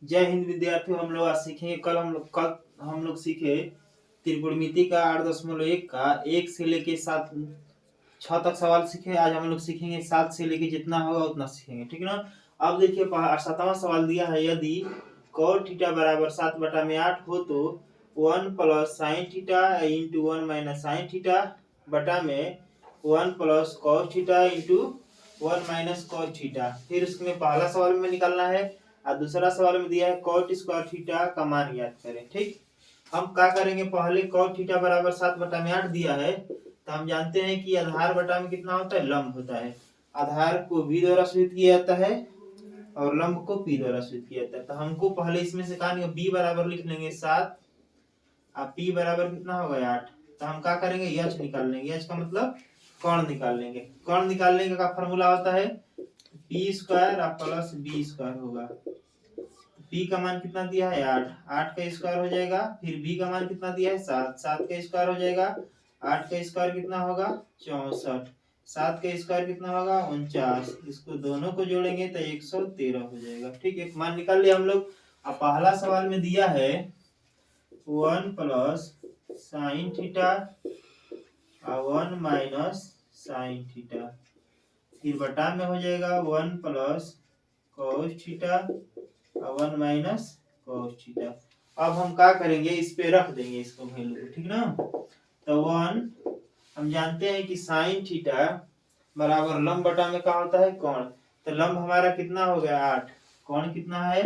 जय हिंद विद्यार्थियों। हम लोग आज सीखेंगे कल हम लोग सीखे त्रिकोणमिति का 8.1 का 1 से लेके 6 तक सवाल सीखे। आज हम लोग सीखेंगे 7 से लेके जितना होगा उतना सीखेंगे, ठीक ना। अब देखिए 7वां सवाल दिया है, यदि cos थीटा बराबर 7/8 हो तो 1 plus sine theta into 1 minus sine theta बटा में 1 plus cos theta into 1 minus cos theta. फिर उसमें पहला सवाल में निकालना है और दूसरा सवाल में दिया है cot स्क्वायर थीटा का मान याद करें। ठीक, हम क्या करेंगे, पहले cot थीटा बराबर 7/8 दिया है तो हम जानते हैं कि आधार बटा में कितना होता है, लंब होता है। आधार को v द्वारा सूचित किया जाता है और लंब को p द्वारा सूचित किया जाता है। तो हमको पहले इसमें से कहा b बराबर लिख लेंगे 7 और p बराबर कितना होगा 8। तो हम क्या करेंगे, h निकाल लेंगे। h का मतलब कर्ण निकाल लेंगे। कर्ण निकालने का फॉर्मूला होता है p square plus b square होगा। p का मान कितना दिया है 8, 8 का स्क्वायर हो जाएगा। फिर b का मान कितना दिया है 7, 7 का स्क्वायर हो जाएगा। 8 का स्क्वायर कितना होगा 64, 7 का स्क्वायर कितना होगा 49। इसको दोनों को जोड़ेंगे तो 113 हो जाएगा। ठीक है, मान निकाल लिया हम लोग। अब पहला सवाल में दिया है 1 प्लस साइन थीटा और 1 माइनस साइन थीटा, फिर बटा में हो जाएगा 1 प्लस cos थीटा और 1 माइनस cos थीटा। अब हम क्या करेंगे, इस पे रख देंगे इसको वैल्यू, ठीक ना। तो 1 हम जानते हैं कि साइन थीटा बराबर लंब बटा में क्या होता है, कोण। तो लंब हमारा कितना हो गया 8, कोण कितना है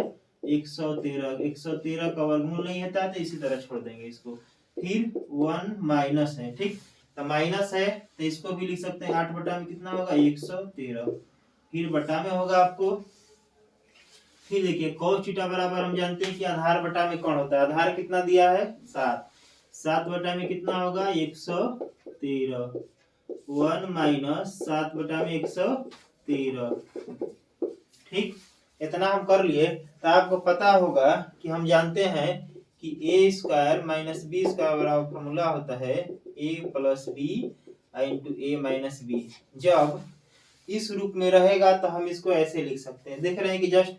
113। 113 का वर्गमूल नहीं होता है तो इसी तरह छोड़ देंगे इसको। फिर 1 माइनस है, ठीक, तो माइनस है तो इसको भी लिख सकते हैं 8 बटा में कितना होगा 113। फिर बटा में होगा आपको, फिर देखिए cos थीटा बराबर हम जानते हैं कि आधार बटा में कौन होता है। आधार कितना दिया है 7, 7 बटा में कितना होगा 113। 1 माइनस 7 बटा में 113। ठीक, इतना हम कर लिए। तो आपको पता होगा कि हम जानते हैं कि ए स्क्वायर माइनस बी स्क्वायर बराबर फॉर्मूला होता है ए प्लस बी इंटू ए माइनस बी। जब इस रूप में रहेगा तो हम इसको ऐसे लिख सकते हैं। देख रहे हैं कि जस्ट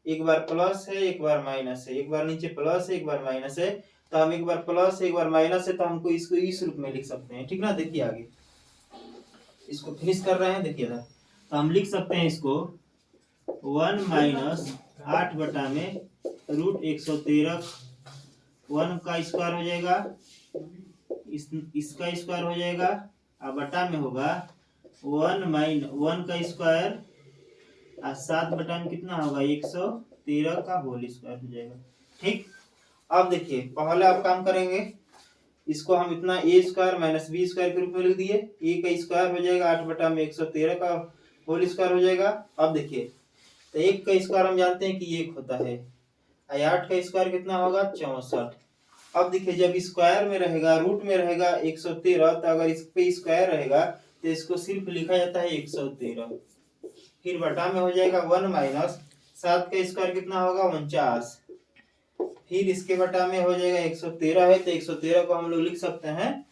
एक बार प्लस है एक बार माइनस है, एक बार नीचे प्लस है एक बार माइनस है। तो हम एक बार प्लस है एक बार माइनस है तो हमको इसको इस रूप में लिख सकते हैं, ठीक ना। देखिए आगे इसको फिनिश कर रहे हैं, देखिए था। तो हम लिख सकते हैं इसको 1 माइनस 8 बटा में रूट 113। 1 का स्क्वायर हो जाएगा, इसका स्क्वायर हो जाएगा और बटा में होगा 1 का स्क्वायर और 7 बटा में कितना होगा 113 का होल स्क्वायर हो जाएगा। ठीक, अब देखिए पहले आप काम करेंगे, इसको हम इतना ए स्क्वायर माइनस बी स्क्वायर के रूप में लिख दिए। ए का स्क्वायर हो जाएगा 8 बटा में 113 का होल स्क्वायर हो जाएगा। अब देखिए तो 1 का स्क्वायर हम जानते हैं कि 1 होता है, 8 का स्क्वायर कितना होगा 64। अब देखिए जब स्क्वायर में रहेगा रूट में रहेगा 113, तो अगर इस पे स्क्वायर रहेगा तो इसको सिर्फ लिखा जाता है 113। फिर बटा में हो जाएगा 1 माइनस 7 का स्क्वायर कितना होगा 49। फिर इसके बटा में हो जाएगा 113 है तो 113 को हम लोग लिख सकते हैं,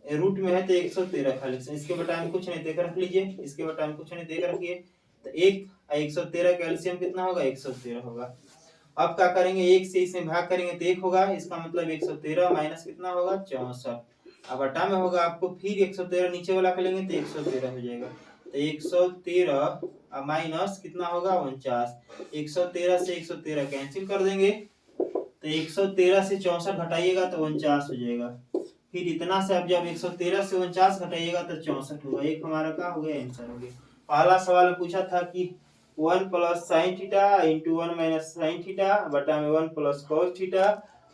रूट में है तो 113 खा लिख सकते हैं। इसके बटा में कुछ नहीं देकर रख लीजिए, इसके बटा में कुछ नहीं देकर रखिए। तो 113 का एलसीएम कितना होगा 113 होगा। अब क्या करेंगे, 1 से इसमें भाग करेंगे तो 1 होगा, इसका मतलब 113 माइनस कितना होगा 64। अब बटा में होगा आपको, फिर 113 नीचे वाला कर लेंगे तो 113 हो जाएगा। तो 113 माइनस कितना होगा 49। 113 से 113 कैंसिल कर देंगे तो 113 से 64 घटाइएगा तो 49 हो जाएगा। फिर इतना से अब जब 113 से 49 घटाइएगा तो 64 होगा। एक हमारा क्या हो गया, आंसर हो गया। पहला सवाल में पूछा था कि 1 plus sine theta into 1 minus sine theta बटा में 1 प्लस cos थीटा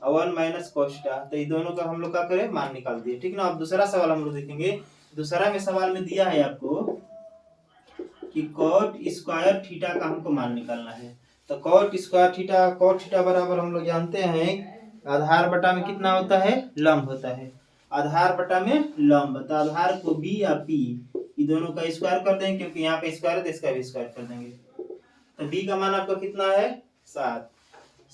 और 1 माइनस cos थीटा। तो ये दोनों का हम लोग क्या करें, मान निकाल दिए, ठीक ना। अब दूसरा सवाल हम लोग देखेंगे। दूसरा में सवाल में दिया है आपको कि cot स्क्वायर थीटा का हमको मान निकालना है। तो cot square theta, cot theta बराबर हम लोग जानते हैं आधार बटा में कितना होता है, लंब होता है। आधार बटा में लंब, तो आधार को b या p ये दोनों का स्क्वायर कर देंगे, क्योंकि यहाँ पे स्क्वायर है तो इसका भी स्क्वायर कर देंगे। तो b का मान आपका कितना है 7,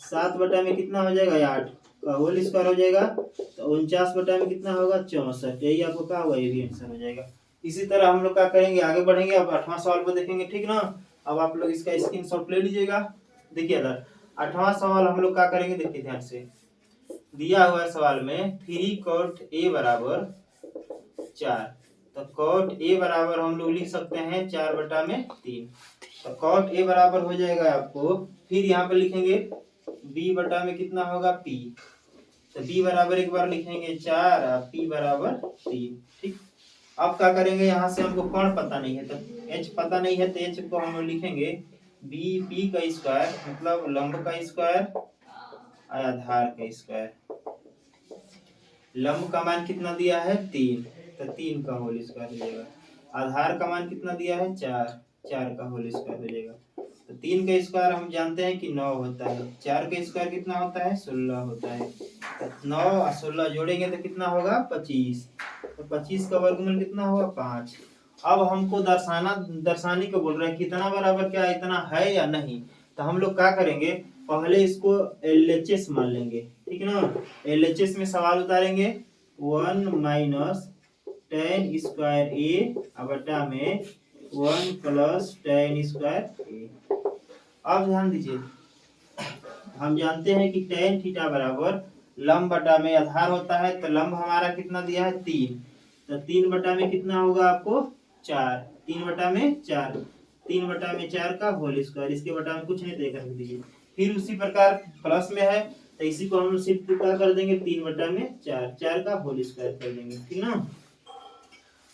7 बटा में कितना हो जाएगा 8 का होल स्क्वायर हो जाएगा। तो 49 बटा में कितना होगा 64। यही आपको क्या होगा, ये भी आंसर हो जाएगा। इसी तरह हम लोग क्या करेंगे, आगे बढ़ेंगे। अब 8वां सवाल को देखेंगे, ठीक ना। अब आप लोग इसका स्क्रीनशॉट ले लीजिएगा। देखिए इधर 8वां सवाल हम लोग क्या करेंगे, देखिए ध्यान से। दिया हुआ है सवाल में 3 cot A बराबर 4। तो cot A बराबर हम लोग लिख सकते हैं 4/3। तो cot A बराबर हो जाएगा आपको, फिर यहाँ पे लिखेंगे B बटा में कितना होगा P। तो B बराबर एक बार लिखेंगे 4 और P बराबर 3। ठीक, अब क्या करेंगे, यहाँ से हमको कोण पता नहीं है, तो H पता नहीं है, तो H को हम लिखेंगे BP का स्क्वायर, मतलब लंब का स्क्वायर आधार का स्क्वायर। लंब का मान कितना दिया है 3, तो 3 का होल स्क्वायर हो जाएगा। आधार का मान कितना दिया है 4, 4 का होल स्क्वायर हो जाएगा। तो 3 का स्क्वायर हम जानते हैं कि 9 होता है, 4 का स्क्वायर कितना होता है 16 होता है। तो 9 और 16 जोड़ेंगे तो कितना होगा 25। तो 25 का वर्गमूल कितना होगा 5। अब हमको दर्शाने को बोल रहे हैं कितना बराबर क्या इतना है या नहीं। तो हम लोग क्या करेंगे, पहले इसको LHS मान लेंगे, ठीक है ना। LHS में सवाल उतारेंगे 1 माइनस tan स्क्वायर A बटा में 1 प्लस tan स्क्वायर A। अब ध्यान दीजिए, हम जानते हैं कि tan थीटा बराबर लंब बटा में आधार होता है। तो लंब हमारा कितना दिया है 3, तो 3 बटा में कितना होगा आपको 4, 3 बटा में 4, 3 बटा में 4 का होल स्क्वायर, इसके बटा में कुछ नहीं देकर रख दीजिए। फिर उसी प्रकार प्लस में है तो इसी को हम सिर्फ क्या कर देंगे 3 बटा में 4, 4 का होल स्क्वायर कर देंगे, ठीक ना।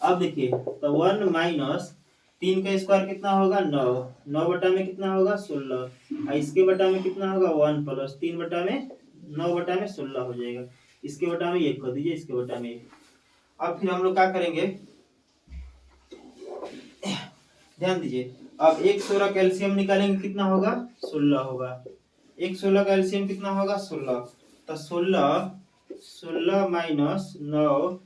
अब देखिए, तो 1 माइनस 3 का स्क्वायर कितना होगा 9, 9 बटा में कितना होगा 16, और इसके बटा में कितना होगा 1 प्लस 3 बटा में 9 बटा में 16 हो जाएगा। इसके बटा में 1 कर दीजिए, इसके बटा में 1। अब फिर हम लोग क्या करेंगे, ध्यान दीजिए, अब 1 16 का एलसीएम निकालेंगे कितना होगा 16 होगा। 1 16 का एलसीएम कितना होगा 16, तो 16 माइनस 9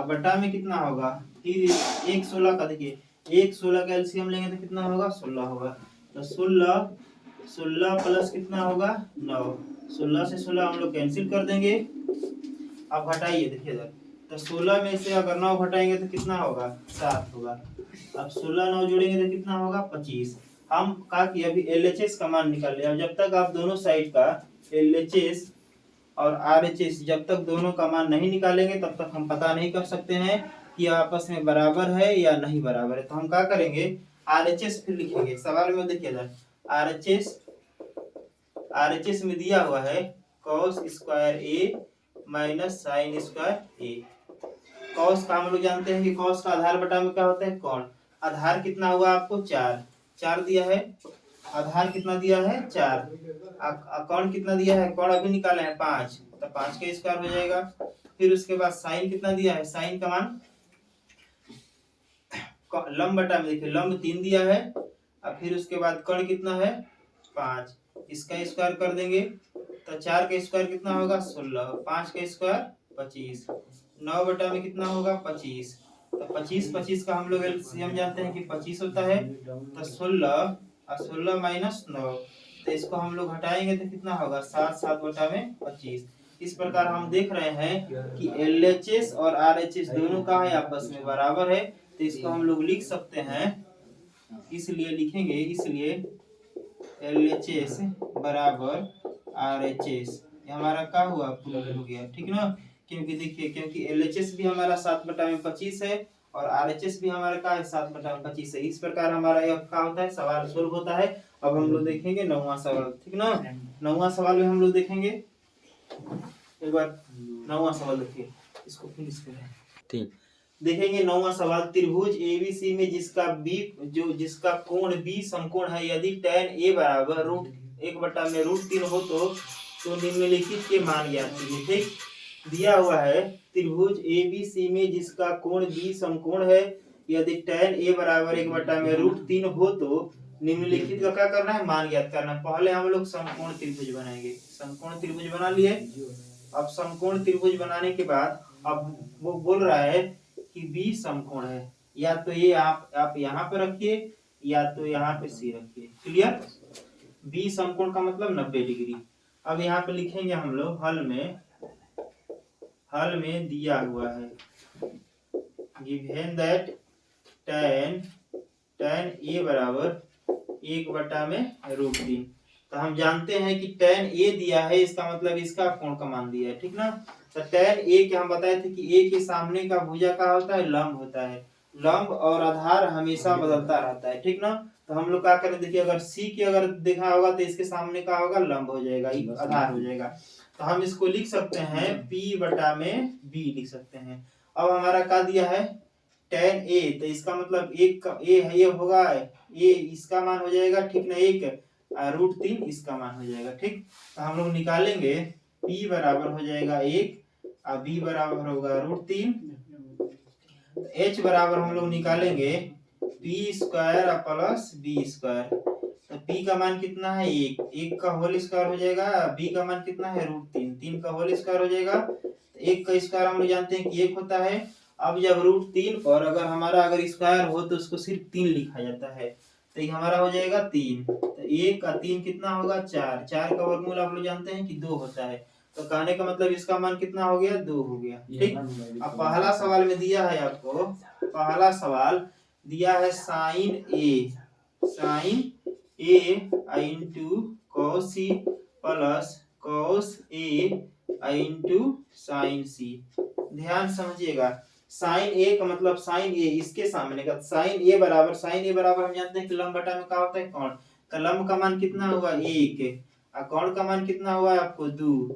बटा में कितना होगा, फिर 1 16 का देखिए 1 16 का एलसीएम लेंगे तो कितना होगा 16 होगा। तो 16 प्लस कितना होगा 9, 16 से 16 हम लोग कैंसिल कर देंगे। अब घटाइए, देखिए इधर, तो 16 में से अगर 9 घटाएंगे तो कितना होगा 7 होगा। अब 16 9 जोड़ेंगे तो कितना होगा 25। हम कहा कि अभी LHS का मान निकाल लिया। जब तक आप दोनों साइड का LHS और RHS जब तक दोनों का मान नहीं निकालेंगे तब तक हम पता नहीं कर सकते हैं कि आपस में बराबर है या नहीं बराबर है। तो हम क्या करेंगे, RHS फिर लिखेंगे सवाल में, देखिए RHS में दिया हुआ है cos square A minus sine square A। Cos का हम लोग जानते हैं कि कॉस का आधार बटा में क्या होता है कोण। आधार कितना हुआ आपको 4, 4 दिया है, आधार कितना दिया है 4, कोण कितना दिया है, कोण अभी निकाले हैं 5, तो 5 का स्क्वायर हो जाएगा। फिर उसके बाद साइन कितना दिया है, साइन का मान लंब बटा में देखिए लंब 3 दिया है, अब फिर उसके बाद कोण कितना है 5, इसका स्क्वायर कर देंगे तो 4 का स्क्वायर कितना होगा 16, 5 का स्क्वायर 25, 9 बटा में कितना होगा 25। तो 25 का हम लोग एलसीएम जानते हैं कि 25 होता है। तो 16 और 16 माइनस 9, तो इसको हम लोग हटाएंगे तो कितना होगा 7, 7 बटा में 25। इस प्रकार हम देख रहे हैं कि LHS और RHS दोनों का है आपस में बराबर है। तो इसको हम लोग लिख सकते हैं, इसलिए लिखेंगे, इसलिए LHS बराबर RHS, ये हमारा क्या हुआ प्रूव हो गया, ठीक ना। क्योंकि देखिए, क्योंकि LHS भी हमारा 7 बटा में 25 है और RHS भी हमारा क्या है 7 बटा में 25 है। इस प्रकार हमारा यह क्या होता है सवाल सोल्व होता है। अब हम लोग देखेंगे 9वां सवाल, ठीक ना। 9वां सवाल में हम लोग देखेंगे, एक बार 9वां सवाल देखिए, इसको फिनिश करें। ठीक, देखेंगे 9वां सवाल, त्रिभुज ABC में जिसका कोण B समकोण है, यदि tan A बराबर √1/√3 हो तो निम्नलिखित के मान ज्ञात कीजिए। ठीक, दिया हुआ है त्रिभुज ABC में जिसका कोण B समकोण है, यदि tan A बराबर 1/√3 हो तो निम्नलिखित का क्या करना है मान ज्ञात करना। पहले हम लोग समकोण त्रिभुज बनाएंगे, समकोण त्रिभुज बना लिए। अब समकोण त्रिभुज बनाने के बाद अब वो बोल रहा है कि B समकोण है, या तो ये आप यहाँ पे रखिए या तो यहाँ पे C रखिए। क्लियर, B समकोण का मतलब 90 डिग्री। अब यहाँ पे लिखेंगे हम लोग हल में दिया हुआ है गिवन दैट tan A बराबर 1/√3। तो हम जानते हैं कि tan a दिया है, इसका मतलब इसका कोण का मान दिया है, ठीक ना। तो tan a के हम बताए थे कि a के सामने का भुजा क्या होता है, लंब होता है। लंब और आधार हमेशा बदलता रहता है, ठीक ना। तो हम लोग क्या करें, देखिए अगर c की अगर देखा होगा तो इसके सामने का होगा लंब हो जाएगा, आधार हो जाएगा। तो हम इसको लिख सकते हैं p बटा में b लिख सकते हैं। अब हमारा क्या दिया है, tan a, तो इसका मतलब एक का a है, ये होगा a, इसका मान हो जाएगा, ठीक ना, 1 √3 इसका मान हो जाएगा, ठीक। तो हम लोग निकालेंगे p बराबर हो जाएगा 1 और b बराबर होगा √3। h बराबर हम लोग निकालेंगे p² प्लस b²। तो p का मान कितना है, 1 का होल स्क्वायर हो जाएगा, b का मान कितना है √3, 3 का होल स्क्वायर हो जाएगा। तो 1 का स्क्वायर हम लोग जानते हैं कि 1 होता है। अब जब √3 पर अगर हमारा अगर स्क्वायर हो तो उसको सिर्फ 3 लिखा जाता है, तो ये हमारा हो जाएगा 3। तो 1 का 3 कितना होगा, 4। 4 का वर्गमूल आप लोग जानते हैं कि 2 होता है। तो कहने का मतलब इसका मान कितना हो गया, 2 हो गया, ठीक। अब पहला सवाल में दिया है आपको, पहला सवाल दिया है sine A into cos C plus cos A into sine C. ध्यान समझिएगा, साइन ए का मतलब साइन ए इसके सामने का, साइन ए बराबर हम जानते हैं कि लंब बटा में क्या होता है, कोण। तो लंब का मान कितना होगा, 1 और कोण का मान कितना हुआ आपको, 2।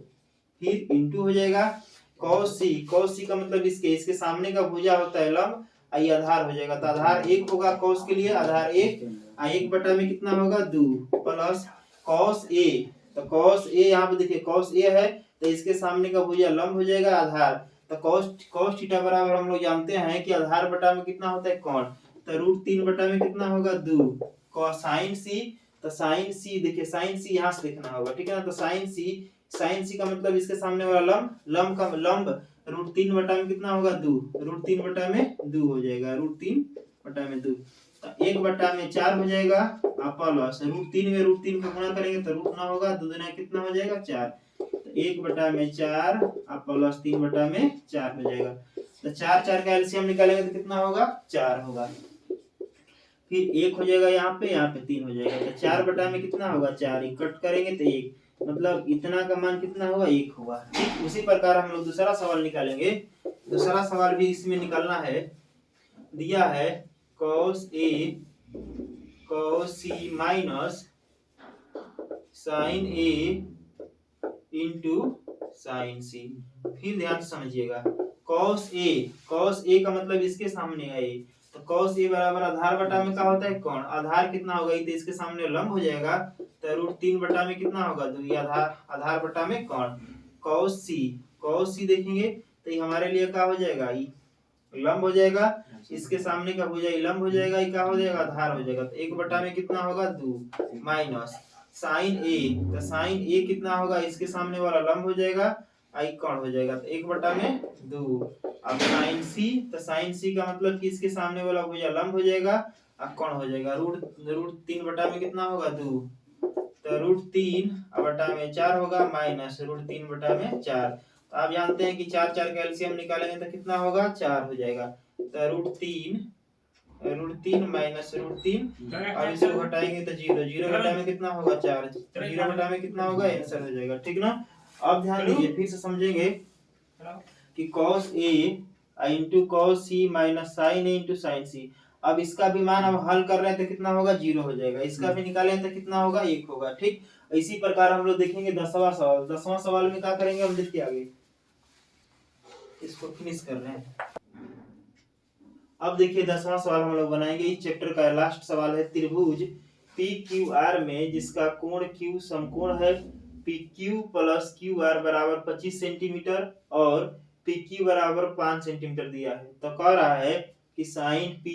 फिर इंटू हो जाएगा cos c का मतलब इसके सामने का भुजा होता है लंब, आई आधार हो जाएगा। तो आधार 1 होगा cos के लिए, आधार 1 1 बटा में कितना होगा, 2 प्लस cos a। तो cos a यहाँ पे देखिए cos a है, तो इसके सामने का भुजा लंब हो जाएगा, आधार। तो cos थीटा बराबर हम लोग जानते हैं कि आधार बटा में कितना होता है, कोण। तो √3 बटा में कितना होगा, 2 cosine c। तो sin c देखिए, sin c यहाँ से देखना होगा, ठीक है ना। तो sin c का मतलब इसके सामने वाला लंब का लंब √3 बटा में कितना होगा, 2। √3 बटा में 2 हो जाएगा, √3 बटा में 2। तो 1 बटा में 4 हो जाएगा, प्लस √3 में √3 को गुणा करेंगे तो √9 होगा, 2 दूना कितना हो जाएगा, 4। तो 1 बटा में 4 प्लस 3 बटा में 4 हो जाएगा। तो 4 4 का एलसीएम निकालेंगे तो कितना होगा, 4 होगा। फिर 1 हो जाएगा यहाँ पे 3 हो जाएगा। तो 4 बटा में कितना होगा, 4, कट करेंगे तो 1, मतलब इतना का मान कितना होगा, 1 होगा। ठीक उसी प्रकार हम लोग दूसरा सवाल निकालेंगे। दूसरा सवाल भी इसमें निकालना है। दिया है cos a cos c minus sin a into sin c। फिर ध्यान से समझिएगा, cos a का मतलब इसके सामने है a। तो cos a बराबर आधार बटा में क्या होता है, कोण। आधार कितना होगा, तो इसके सामने लंब हो जाएगा। तो √3 बटा में कितना होगा, 2। ये आधार बटा में कोण। cos c देखेंगे तो ये हमारे लिए क्या हो जाएगा, लंब हो जाएगा। इसके सामने का भुजा लंब हो जाएगा, ये क्या हो जाएगा, आधार हो जाएगा। तो 1 बटा में कितना होगा, 2 माइनस साइन ए। तो साइन ए कितना होगा, इसके सामने वाला लंब हो जाएगा, आई कोण हो जाएगा। तो 1 बटा में 2। अब साइन सी, तो साइन सी का मतलब कि इसके सामने वाला भुजा लंब हो जाएगा और कोण हो जाएगा। √3 बटा में कितना होगा, 2। तो √3 बटा में 4 होगा, माइनस √3 बटा में 4। तो आप जानते हैं कि 4 4 का एलसीएम निकालेंगे तो कितना होगा, 4 हो जाएगा। तो √3 माइनस √3 और इसको घटाएंगे तो 0 बटा में कितना होगा, 4। 0 बटा में कितना होगा, आंसर हो जाएगा, ठीक ना। अब ध्यान दीजिए, फिर से समझेंगे कि cos a into cos c minus sin a into sin c। अब इसका भी मान हम हल कर रहे हैं तो कितना होगा, 0 हो जाएगा। इसका भी निकालें तो कितना होगा, 1 होगा। ठीक इसी प्रकार हम लोग देखेंगे 10वां सवाल। 10वां सवाल में क्या करेंगे, हम देखिए आगे इसको फिनिश कर रहे हैं। अब देखिए 10वां सवाल हम लोग बनाएंगे। इस चैप्टर का लास्ट सवाल है, त्रिभुज PQR में जिसका कोण Q समकोण है, PQ प्लस QR बराबर 25 सेंटीमीटर और PQ बराबर 5 सेंटीमीटर दिया है। तो कह रहा है कि साइन P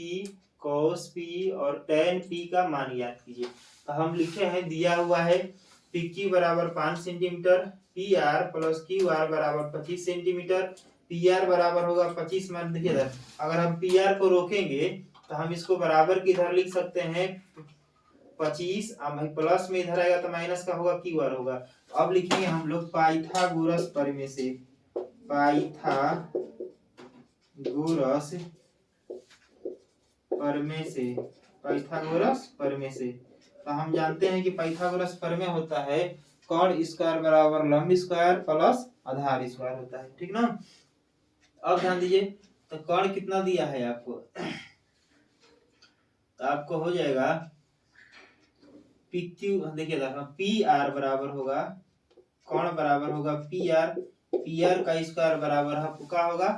cos P और tan P का मान ज्ञात कीजिए। तो हम लिखे हैं, दिया हुआ है PQ बराबर 5 सेंटीमीटर, PR प्लस QR बराबर 25 सेंटीमीटर। PR बराबर होगा 25 मान देखिए इधर, अगर हम PR को रोकेंगे तो हम इसको बराबर की इधर लिख सकते हैं 25, अब प्लस में इधर आएगा तो माइनस का होगा, QR होगा। तो अब लिखेंगे हम लोग पाइथागोरस प्रमेय से, पाइथागोरस प्रमेय से तो हम जानते हैं कि पाइथागोरस प्रमेय होता है कर्ण स्क्वायर बराबर लंब स्क्वायर प्लस आधार स्क्वायर होता है, ठीक ना। अब ध्यान दीजिए, तो कर्ण कितना दिया है आपको, तो आपको हो जाएगा पी क्यू, देखिए पी आर बराबर होगा, कर्ण बराबर होगा पी आर का स्क्वायर बराबर आपको क्या होगा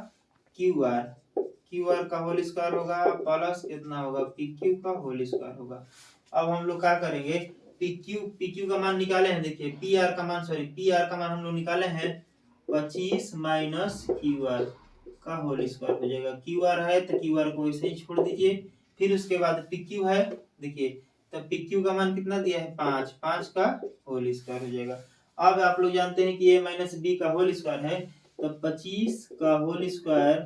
क्यू आर का होल स्क्वायर होगा प्लस कितना होगा पी क्यू का होल स्क्वायर होगा। अब हम लोग क्या करेंगे, पी क्यू का मान निकाले हैं, देखिए पी आर का मान हम लोग निकाले हैं 25 माइनस क्यू आर का होल स्क्वायर हो जाएगा। क्यू आर है तो क्यू आर को वैसे ही छोड़ दीजिए। फिर उसके बाद पी क्यू है, देखिए तो पी क्यू का मान कितना दिया है 5 का होल स्क्वायर हो जाएगा। अब आप लोग जानते हैं कि a माइनस बी का होल स्क्वायर है, तो 25 का whole square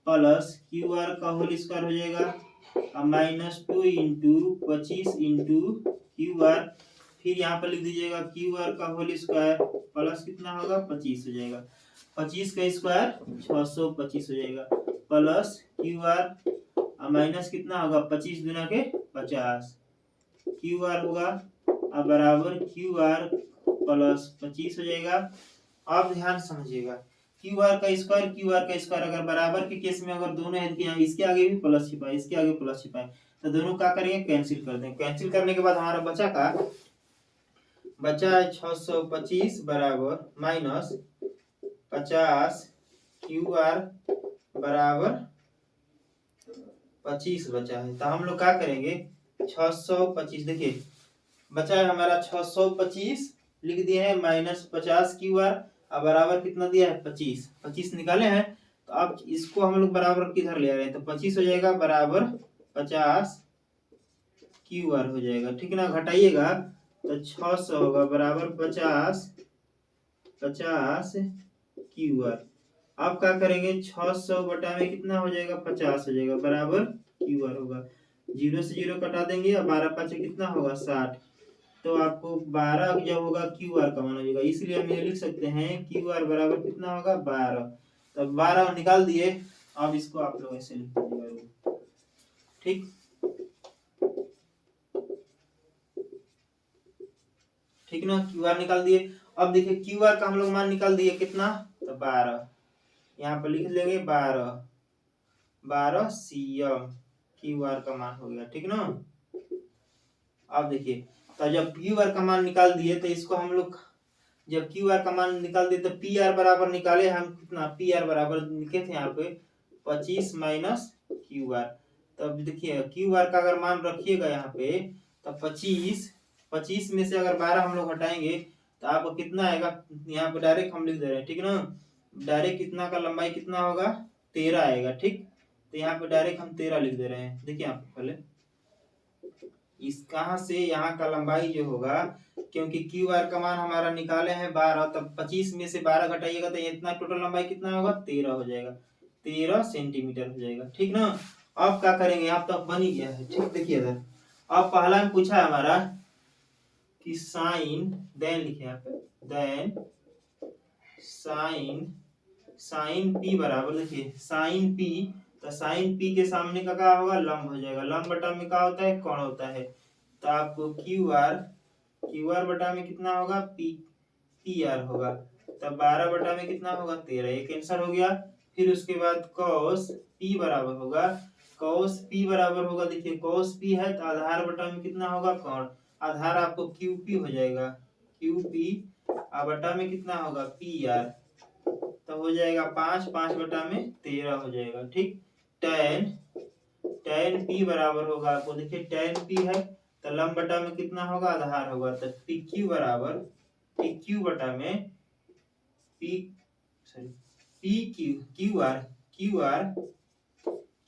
plus q r का होल स्क्वायर हो जाएगा -2 इंटू 25 इंटू क्यू आर, फिर यहाँ पर लिख दीजिएगा क्यू आर का होल स्क्वायर प्लस कितना होगा 25 हो जाएगा, 25 का स्क्वायर 625 हो जाएगा प्लस क्यू आर माइनस कितना होगा 25 गुना के 50, क्यू आर होगा बराबर क्यू आर प्लस 25 हो जाएगा। अब ध्यान समझिएगा, क्यू आर का स्क्वायर अगर बराबर के केस में अगर दोनों है कि यहाँ इसके आगे भी प्लस छिपा है, इसके आगे प्लस छिपा है, तो दोनों क्या करेंगे कैंसिल कर देंगे। कैंसिल करने के बाद हमारा बचा है 625 बराबर माइनस 50 क्यू आर बराबर 25 बचा है। तो हम लोग क्या करेंगे 625, देखिए बचा है हमारा 625 लिख दिए हैं माइनस 50 क्यू आर बराबर कितना दिया है 25 निकाले हैं। तो अब इसको हम लोग बराबर किधर ले आ रहे हैं, तो 25 हो जाएगा बराबर 50 क्यू आर हो जाएगा, ठीक ना। घटाइएगा तो 600 होगा बराबर 50 क्यू आर। अब क्या करेंगे 600 बटा में कितना हो जाएगा 50 हो जाएगा बराबर क्यू आर होगा, 0 से 0 कटा देंगे और 12 5 कितना होगा 60, तो आपको 12 जब होगा क्यू आर का मान हो जाएगा, इसलिए हम ये लिख सकते हैं क्यू आर बराबर कितना होगा 12। तब 12 निकाल दिए, अब इसको आप लोग ऐसे लिख दीजिएगा, ठीक ठीक ना। क्यू आर निकाल दिए। अब देखिए क्यू आर का हम लोग मान निकाल दिए कितना, तो 12, यहाँ पर लिख लेंगे 12 सीएम क्यू आर का मान हो गया, ठीक ना। अब देखिए तो जब क्यू आर का मान निकाल दिए तो इसको हम लोग जब क्यू आर का मान निकाल दिए तो पी आर बराबर निकाले हम कितना, पी आर बराबर लिखे थे यहाँ पे 25 माइनस क्यू आर। तब देखिए क्यू आर का अगर मान रखिएगा यहाँ पे तो 25 में से अगर 12 हम लोग हटाएंगे तो आपको कितना आएगा, यहाँ पे डायरेक्ट हम लिख दे रहे हैं, ठीक ना। डायरेक्ट कितना का लंबाई कितना होगा 13 आएगा, ठीक। तो यहाँ पे डायरेक्ट हम 13 लिख दे रहे हैं। देखिए आप पहले इस कहाँ से यहाँ का लंबाई जो होगा, क्योंकि क्यू आर का मान हमारा निकाले हैं 12, तब 25 में से 12 घटाइएगा तो इतना टोटल लंबाई कितना होगा 13 हो जाएगा, 13 सेंटीमीटर हो जाएगा, ठीक ना। अब क्या करेंगे, आप तो बन ही गया है, ठीक। देखिए इधर अब पहला में पूछा है हमारा कि साइन, देन लिखे यहाँ पे देन साइन पी बराबर, देखिए साइन पी, तो साइन पी के सामने का क्या होगा लंब हो जाएगा, लंब बटा में क्या होता है कोण होता है, तो आपको क्यू आर बटा में कितना होगा पी आर होगा, तब 12 बटा में कितना होगा 13, ये कैंसिल हो गया। फिर उसके बाद cos p बराबर होगा, देखिए cos p है तो आधार बटा में कितना होगा कोण, आधार आपको QP हो जाएगा, QP बटा में कितना होगा PR, तो हो जाएगा 5 बटा में 13 हो जाएगा, ठीक। tan P बराबर होगा आपको, देखिए tan P है तो लंब बटा में कितना होगा आधार होगा, तो PQ बराबर PQ बटा में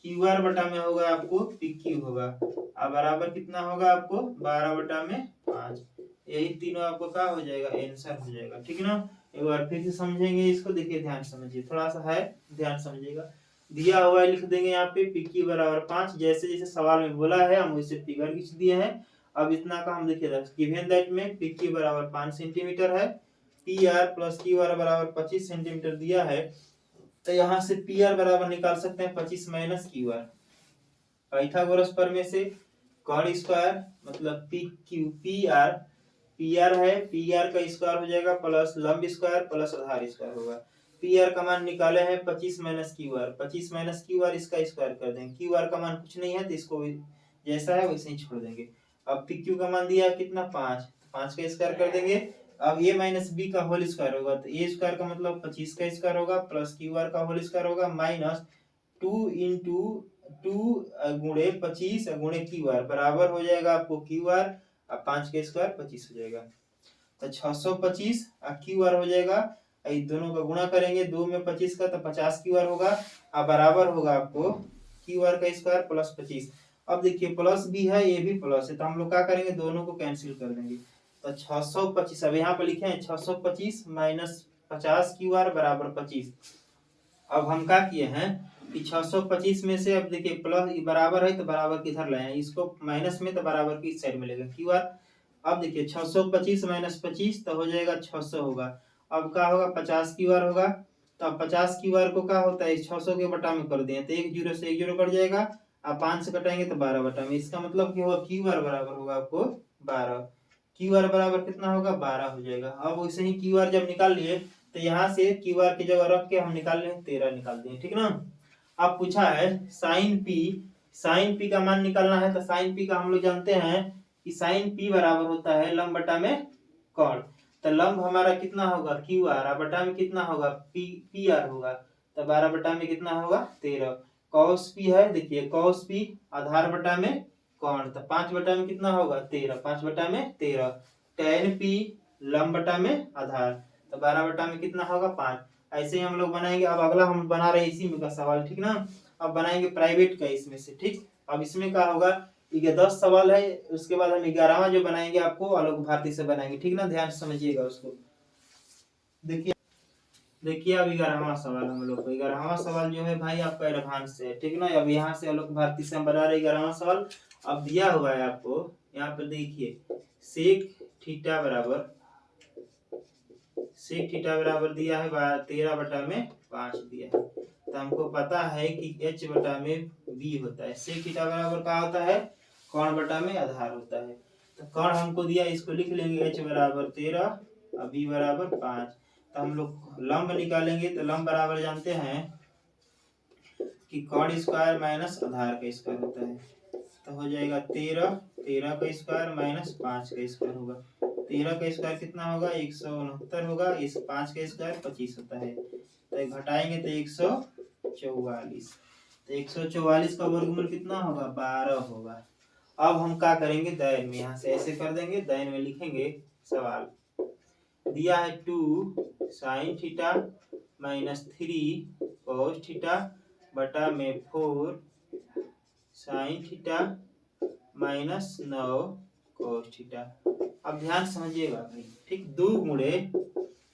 क्यू आर बटा में होगा आपको PQ होगा, अब बराबर कितना होगा आपको 12 बटा में 5, यही तीनों आपको क्या हो जाएगा आंसर हो जाएगा, ठीक ना। एक बार फिर से समझेंगे इसको, देखिए ध्यान समझिए, थोड़ा सा है ध्यान समझिएगा। दिया हुआ है लिख देंगे यहाँ पे PQ बराबर 5, जैसे जैसे सवाल में बोला है हम वैसे फिगर खींच दिए हैं। अब इतना का हम देखिए गिवन दैट में PQ बराबर 5 सेंटीमीटर है, PR प्लस QR बराबर 25 सेंटीमीटर दिया है, तो यहाँ से PR बराबर निकाल सकते हैं 25 माइनस QR, पाइथागोरस प्रमेय से कॉड स्क्वायर मतलब पी क्यू पी आर है, पी आर का स्क्वायर हो जाएगा प्लस लंब स्क्वायर प्लस आधार स्क्वायर होगा। पी आर का मान निकाले हैं 25 minus Q R, 25 minus Q R इसका स्क्वायर कर देंगे। क्यू आर का मान कुछ नहीं है तो इसको जैसा है वैसे ही छोड़ देंगे। अब पी क्यू का मान दिया है कितना 5, तो 5 का स्क्वायर कर देंगे। अब ए माइनस बी का होल स्क्वायर होगा तो ए स्क्वायर का मतलब 25 का स्क्वायर होगा प्लस क्यू आर का होल स्क्वायर होगा माइनस 2 इंटू 2 गुणे 25 गुणे क्यू आर बराबर हो जाएगा आपको क्यू आर, अब 5 का स्क्वायर 25 हो जाएगा तो 625 क्यू आर हो जाएगा। इन दोनों का गुणा करेंगे 2 में 25 का तो 50 क्यू आर होगा, अब बराबर होगा आपको क्यू आर का स्क्वायर प्लस 25। अब देखिए प्लस भी है ये भी प्लस है तो हम लोग क्या करेंगे दोनों को कैंसिल कर देंगे तो 625 अब यहाँ पे लिखे हैं 625 माइनस 50 क्यू आर बराबर 25। अब हम क्या किए हैं कि 625 में से अब देखिए प्लस बराबर है तो बराबर किधर लाए हैं इसको माइनस में तो बराबर की साइड में लेगा क्यू आर। अब देखिए 625 माइनस 25 तो हो जाएगा 600 होगा। अब क्या होगा 50 क्यू आर होगा तो अब 50 क्यू आर को क्या होता है 600 के बटा में कर दिए तो एक जीरो से एक जीरो कट जाएगा, अब 5 से कटाएंगे तो 12 बटा में। इसका मतलब क्या होगा क्यू आर बराबर होगा आपको 12। क्यू आर बराबर कितना होगा 12 हो जाएगा। अब वैसे ही क्यू आर जब निकाल लिए तो यहाँ से क्यू आर की जगह रख के हम निकाल लें 13 निकाल दिए, ठीक ना। अब पूछा है साइन पी का मान निकालना है तो साइन पी का हम लोग जानते हैं कि साइन पी बराबर होता है लंब बटा में कॉड। तो लंब हमारा कितना होगा क्यू आर बटा में कितना होगा पी आर होगा तो 12 बटा में कितना होगा 13। कॉस पी है देखिए कॉस पी आधार बटा में कॉड तो 5 बटा में कितना होगा 13, 5 बटा में 13। tan पी लंब बटा में आधार तो 12 बटा में कितना होगा 5। ऐसे ही हम लोग बनाएंगे। अब अगला हम बना रहे हैं इसी में का सवाल, ठीक ना। अब बनाएंगे प्राइवेट का इसमें से, ठीक। अब इसमें क्या होगा ये 10 सवाल है, उसके बाद हम 11वां जो बनाएंगे आपको आलोक भारती से बनाएंगे, ठीक ना। ध्यान से समझिएगा उसको। देखिए अब 11वां सवाल हम लोग को 11वां सवाल जो है भाई आपका एडवांस से है, ठीक ना। अब यहाँ से आलोक भारती से हम बना रहे 11वां सवाल। अब दिया हुआ है आपको यहाँ पर देखिए सेक थीटा बराबर दिया है 13 बटा में 5 दिया है तो हमको पता है कि h बटा में b होता है। सेक थीटा बराबर क्या होता है कोण बटा में आधार होता है। तो कोण हमको दिया इसको लिख लेंगे h बराबर 13 और b बराबर 5। तो हम लोग लंब निकालेंगे तो लंब बराबर जानते हैं कि कोण स्क्वायर माइनस आधार का स्क्वायर होता है तो हो जाएगा 13 का स्क्वायर माइनस 5 का स्क्वायर होगा। 13 का स्क्वायर कितना होगा 169 होगा, इस 5 का स्क्वायर 25 होता है तो घटाएंगे तो 144। तो 144 का वर्गमूल कितना होगा 12 होगा। अब हम क्या करेंगे दायन में यहाँ से ऐसे कर देंगे, दायन में लिखेंगे सवाल दिया है 2 sine theta minus 3 cos theta बटा में 4 sine theta minus 9 cos theta. अब ध्यान समझिएगा भाई, ठीक। 2 गुणे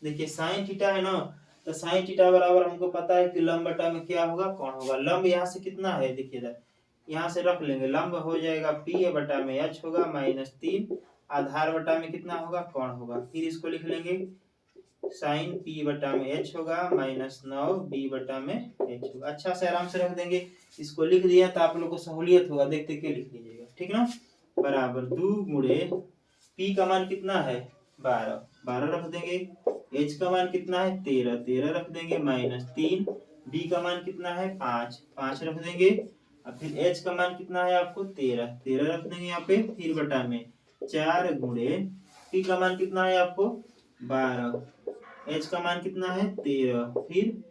देखिए साइन थीटा है ना तो साइन थीटा बराबर हमको पता है कि लंब बटा में क्या होगा कोण होगा। लंब यहाँ से कितना है देखिए इधर यहाँ से रख लेंगे, लंब हो जाएगा पी बटा में h होगा माइनस 3 आधार बटा में कितना होगा कोण होगा। फिर इसको लिख लेंगे साइन पी बटा में h होगा माइनस 9 b बटा में h होगा। अच्छा से आराम से रख देंगे, इसको लिख दिया तो आप लोग को सहूलियत होगा, देखते के लिख लीजिएगा, ठीक ना। बराबर 2 गुणे p का मान कितना है 12 रख देंगे, h का मान कितना है 13 रख देंगे माइनस 3, b का मान कितना है 5 रख देंगे और फिर h का मान कितना है आपको 13 रख देंगे यहाँ पे। फिर बटा में 4 गुणे p का मान कितना है आपको 12, h का मान कितना है 13, फिर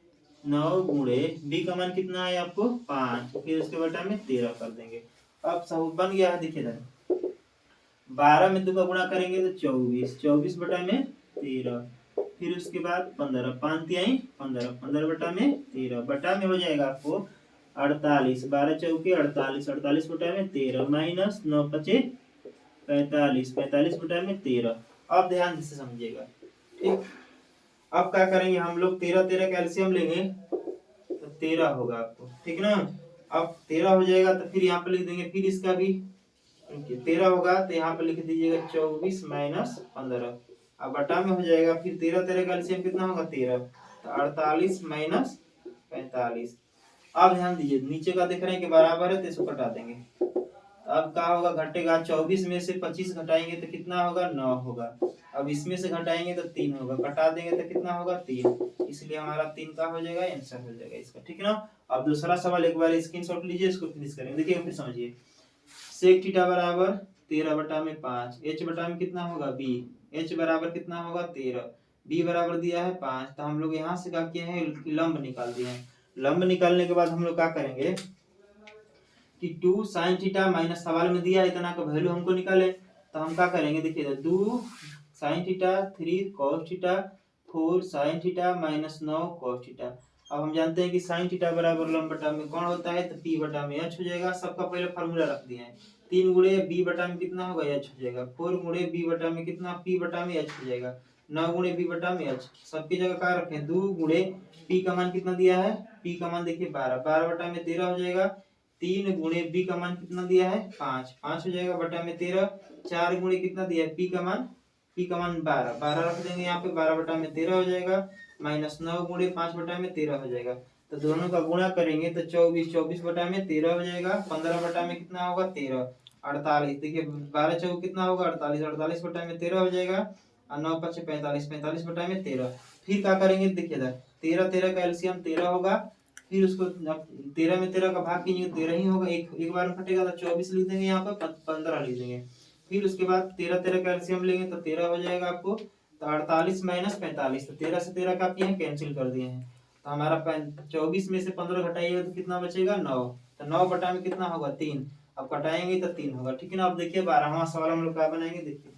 9 गुणे b का मान कितना है आपको 5, फिर उसके बटा में 13 कर देंगे। अब सब बन गया है देखिए 12 में 2 का गुणा करेंगे तो 24 बटा में 13, फिर उसके बाद 15 5 तिहाई 15 बटा में 13 बटा में हो जाएगा आपको 48, 12 चौके 48 बटा में 13 माइनस 9 पचे 45 बटा में 13। अब ध्यान से समझिएगा, ठीक। अब क्या करेंगे हम लोग 13 कैल्शियम लेंगे तो 13 होगा आपको, ठीक ना। अब 13 हो जाएगा तो फिर यहाँ पे लिख देंगे, फिर इसका भी 13 होगा तो यहाँ पे लिख दीजिएगा 24 माइनस 15 अब बटा में हो जाएगा। फिर 13 कैल्शियम कितना होगा 13 तो 48 माइनस 45। अब ध्यान दीजिए नीचे का देख रहे हैं कि बराबर है तो इसको कटा देंगे। अब क्या होगा, घटेगा 24 में से 25 घटाएंगे तो कितना होगा, 9 होगा। अब इसमें से घटाएंगे तो 3 होगा, कटा देंगे तो कितना होगा, 3। इसलिए हमारा 3 का हो जाएगा, आंसर हो जाएगा इसका, ठीक है ना। अब दूसरा सवाल एक बार स्क्रीनशॉट लीजिए, इसको फिनिश करेंगे। देखिए फिर समझिए, सेक थीटा बराबर 13/5, एच बटा में कितना होगा, बी, एच बराबर कितना होगा, 13, बी बराबर दिया है 5। तो हम लोग यहाँ से क्या किए हैं, लंब निकाल दिए हैं। लंब निकालने के बाद हम लोग क्या करेंगे कि 2 sin थीटा माइनस, सवाल में दिया है इतना का वैल्यू हमको निकाले, तो हम क्या करेंगे, देखिए 2 sin theta 3 cos theta 4 sin theta minus 9 cos theta. अब हम जानते हैं कि sin थीटा बराबर लंब बटा में कौन होता है, तो p बटा में h हो जाएगा। सबका पहले फार्मूला रख दिए हैं, 3 गुणे b बटा में कितना होगा, h हो जाएगा, 4 गुणे b बटा में कितना, p बटा में h हो जाएगा, 9 गुणे b बटा में h। सबकी जगह क्या रखें, 2 गुणे p का मान कितना दिया है, p का मान देखिए 12, 12 बटा में 13 हो जाएगा, 3 गुणे b का मान कितना दिया है, 5, 5 हो जाएगा बटा में 13, 4 गुणे कितना दिया है, p का मान 12, 12 रख देंगे यहाँ पे, 12 बटा में 13 हो जाएगा, माइनस 9 गुणे 5 बटा में 13 हो जाएगा। तो दोनों का गुणा करेंगे तो 24, 24 बटा में 13 हो जाएगा, 15 बटा में कितना होगा, 13, 48, देखिए 12 चौक कितना होगा, 48, 48 बटा में 13 हो जाएगा, और 9 5 45, 45 बटा में 13। फिर क्या करेंगे, देखिए 13 13 का एलसीएम 13 होगा, फिर उसको 13 में 13 का भाग कीजिए, 13 ही होगा, एक बार में कटेगा तो 24 लिख देंगे, यहाँ पर 15 लिख देंगे। फिर उसके बाद 13 13 का एलसीएम लेंगे तो 13 हो जाएगा आपको, तो 48 माइनस 45, तो 13 से 13 का किए हैं, कैंसिल कर दिए हैं। तो हमारा 24 में से 15 घटाइएगा तो कितना बचेगा, 9, तो 9 बटा में कितना होगा, 3। अब कटाएंगे तो 3 होगा, ठीक है ना। अब देखिए 12वां सवाल हम लोग क्या बनाएंगे, देखिए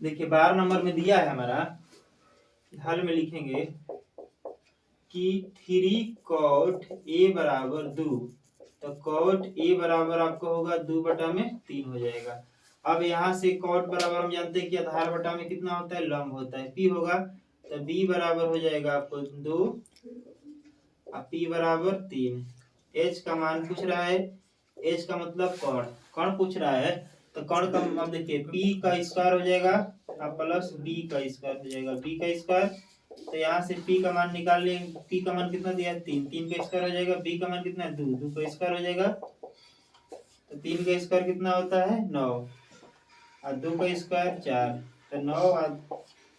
देखिए 12 नंबर में दिया है हमारा, हल में लिखेंगे कि 3 cot a बराबर 2, तो cot a बराबर आपको होगा 2 बटा में 3 हो जाएगा। अब यहाँ से cot बराबर हम जानते हैं कि आधार बटा में कितना होता है, लंब होता है, p होगा, तो b बराबर हो जाएगा आपको 2 और p बराबर 3। h का मान पूछ रहा है, h का मतलब कर्ण पूछ रहा है, तो कर्ण का अब देखिए p का स्क्वायर हो जाएगा अब प्लस b का स्क्वायर हो जाएगा, b का स्क्वायर, तो यहाँ से p का मान निकाल लेंगे, p का मान कितना दिया है, 3, 3 का स्क्वायर हो जाएगा, b का मान कितना है, 2, 2 का स्क्वायर हो जाएगा, तो 3 का स्क्वायर कितना होता है, 9, और 2 का स्क्वायर 4, तो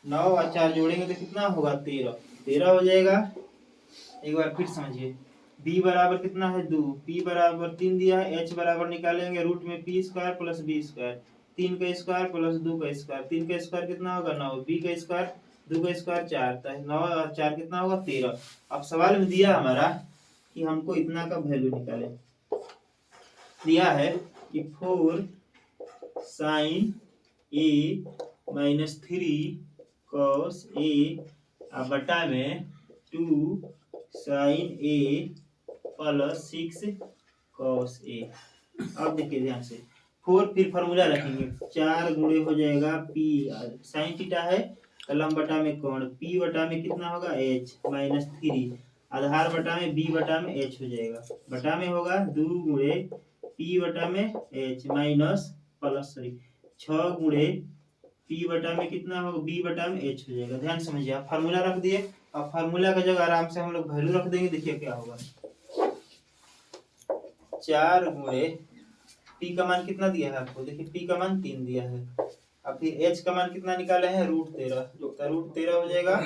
9 और 4 जोड़ेंगे तो कितना होगा, 13, 13 हो जाएगा। एक बार फिर समझिए, b बराबर कितना है, 2, p बराबर 3 दिया है, h बराबर निकालेंगे रूट में p square plus b square, 3 का स्क्वायर प्लस 2 का स्क्वायर, 3 का स्क्वायर कितना होगा, 9, b का स्क्वायर 2 का स्क्वायर 4, तो 9 और 4 कितना होगा, 13। अब सवाल में दिया हमारा कि हमको इतना का वैल्यू निकाले, दिया है कि 4 sin a minus 3 cos a बटा में 2 sin a plus 6 cos a। अब देखिए ध्यान से, 4 फिर फार्मूला रखेंगे, 4 गुणे हो जाएगा p, sin थीटा है तो लंब बटा में कोण, p बटा में कितना होगा, h माइनस 3, आधार बटा में b बटा में h हो जाएगा, बटा में होगा 2 गुणे p बटा में h माइनस प्लस 6 गुणे p बटा में कितना होगा, b बटा में h हो जाएगा। ध्यान समझिए, आप फार्मूला रख दिए, अब फार्मूला का जगह आराम से हम लोग वैल्यू रख देंगे, देखिए क्या होगा, 4 गुणे p का मान कितना दिया है आपको, देखिए p का मान 3 दिया है, अब फिर h का मान कितना निकाले हैं, √13, जो √13 हो जाएगा,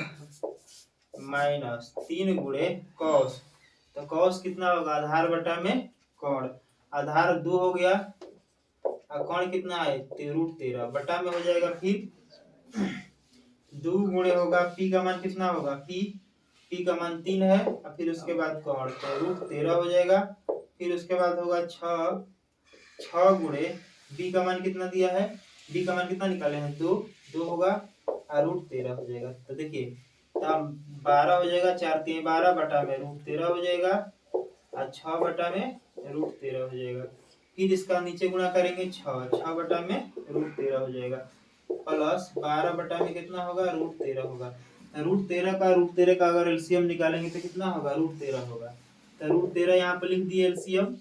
माइनस 3 गुणे cos, तो cos कितना होगा, आधार बटा में कोण, आधार 2 हो गया और कोण कितना है, √13 बटा में हो जाएगा, फिर 2 गुणे होगा p का मान कितना होगा, p का मान 3 है, और फिर उसके बाद कोण, तो √13 हो जाएगा, फिर उसके बाद होगा 6 गुणे b का मान कितना दिया है, b का मान कितना निकाले हैं, 2 होगा और √13 हो जाएगा। तो देखिए तब 12 हो जाएगा, 4 3 12 बटा में √13 हो जाएगा, और 6 बटा में √13 हो जाएगा, फिर इसका नीचे गुणा करेंगे 6 बटा में √13 हो जाएगा, प्लस 12 बटा में कितना होगा, √13 होगा, √13 का अगर एलसीएम निकालेंगे तो कितना होगा, √13 होगा, तो √13 यहाँ पे लिख दिए एलसीएम।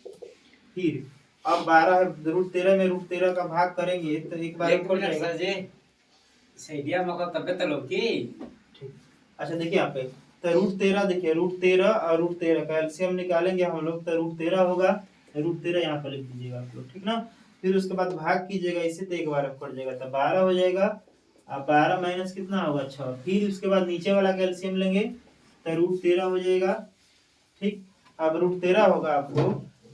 फिर अब 12 √13 में √13 का भाग करेंगे तो एक बार ऊपर जाएगा, सैडिया मको तबे तो लोग की। ठीक। अच्छा देखिए यहाँ पे तो √13 देखिए √13 और √13 का एलसीएम निकालेंगे हम लोग तो √13 होगा। √13 यहाँ पर लिख दीजिएगा आप लोग, ठीक ना। फिर उसके बाद भाग कीजिएगा इसे तो एक बार कट जाएगा तो 12 हो जाएगा। अब 12 माइनस कितना होगा 6। फिर उसके बाद नीचे वाला का एलसीएम लेंगे तो √13 हो जाएगा। ठीक। अब √13 होगा आपको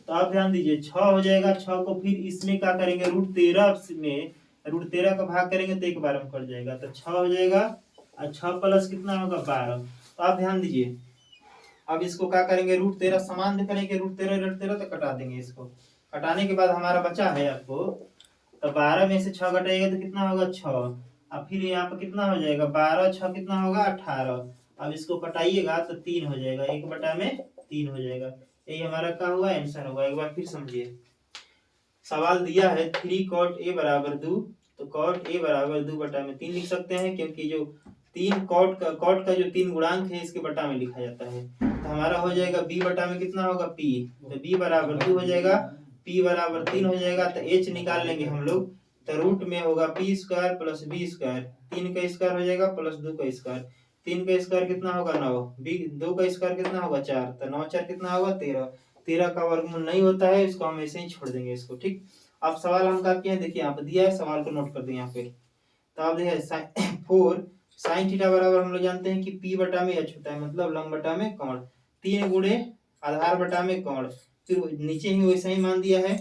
तो आप ध्यान दीजिए 6 हो जाएगा। 6 को फिर इसमें क्या करेंगे √13 में √13 का भाग करेंगे तो एक बार में कट जाएगा तो 6 हो जाएगा। और 6 प्लस कितना होगा 12। तो आप ध्यान दीजिए अब इसको क्या करेंगे √13 समान करेंगे √13 तो कटा देंगे इसको। कटाने के बाद हमारा बचा है आपको तो 12 में से 6 घटाएगा तो कितना होगा 6। अब फिर यहाँ पे कितना हो जाएगा 12 6 कितना होगा 18। अब इसको कटाइएगा तो 3 हो जाएगा 1/3 हो जाएगा। यही हमारा क्या हुआ आंसर होगा। एक बार फिर समझिए सवाल दिया है 3 cot a बराबर 2 तो cot a बराबर 2/3 लिख सकते हैं क्योंकि जो 3 cot का जो 3 गुणांक है इसके बटा में लिखा जाता है। तो हमारा हो जाएगा b बटा में कितना होगा p तो b बराबर 2 हो जाएगा p बराबर 3 हो जाएगा तो h निकाल लेंगे हम लोग तो रूट में होगा p square plus b square 3 का स्क्वायर हो जाएगा प्लस 2 का स्क्वायर 3 का स्क्वायर कितना होगा 9 2 का स्क्वायर कितना होगा 4 तो 9 4 कितना होगा 13 13 का वर्गमूल नहीं होता है इसको हम ऐसे ही छोड़ देंगे इसको। ठीक। अब सवाल हम क्या किए हैं देखिए यहाँ पे दिया है सवाल को नोट कर दें यहाँ पे तो आप देखिए 4 साइन थीटा बराबर हम लोग जानते हैं कि p बटा में h होता है मतलब लंब बटा में कोण 3 गुणे आधार बटा में कोण फिर नीचे ही वैसा ही मान दिया है।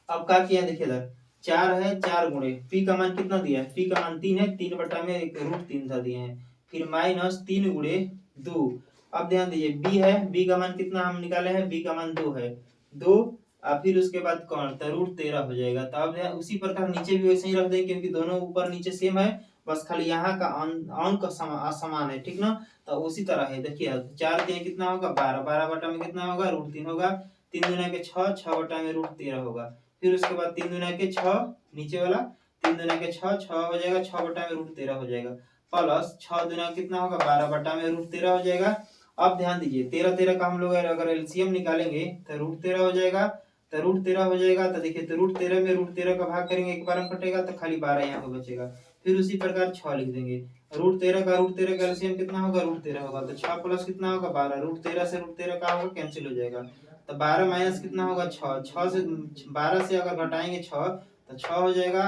अब क्या किया देखिए इधर 4 है 4 गुणे p का मान कितना दिया है p का मान 3 है 3 बटा में √3 था दिए हैं फिर माइनस 3 गुणे 2। अब ध्यान दीजिए b है b का मान कितना हम निकाले हैं b का मान 2 है 2 और फिर उसके बाद कौन तो √13 हो जाएगा। तो अब उसी प्रकार नीचे भी वैसे ही रख दें क्योंकि दोनों ऊपर नीचे सेम है बस खाली यहाँ का अंक समान है। ठीक ना। तो उसी तरह है देखिए 4 दिए कितना होगा 12 12 बटा में कितना होगा √3 होगा 3 दुना के 6 6 बटा में √13 होगा। फिर उसके बाद 3 दुना के 6 नीचे वाला 3 दुना के 6 6 हो जाएगा 6 बटा में √13 हो जाएगा प्लस 6 दुना कितना होगा 12 बटा में √13 हो जाएगा। अब ध्यान दीजिए 13 13 का हम लोग अगर एलसीएम निकालेंगे तो √13 हो जाएगा तो √13 हो जाएगा तो देखिए तो √13 में √13 का भाग करेंगे एक बार में कटेगा तो खाली 12 यहाँ पे बचेगा। फिर उसी प्रकार 6 लिख देंगे √13 का एलसीएम कितना होगा √13 होगा तो 6 प्लस कितना होगा 12 √13 से √13 का होगा कैंसिल हो जाएगा तो 12 माइनस कितना होगा 6 6 से 12 से अगर घटाएंगे 6 तो 6 हो जाएगा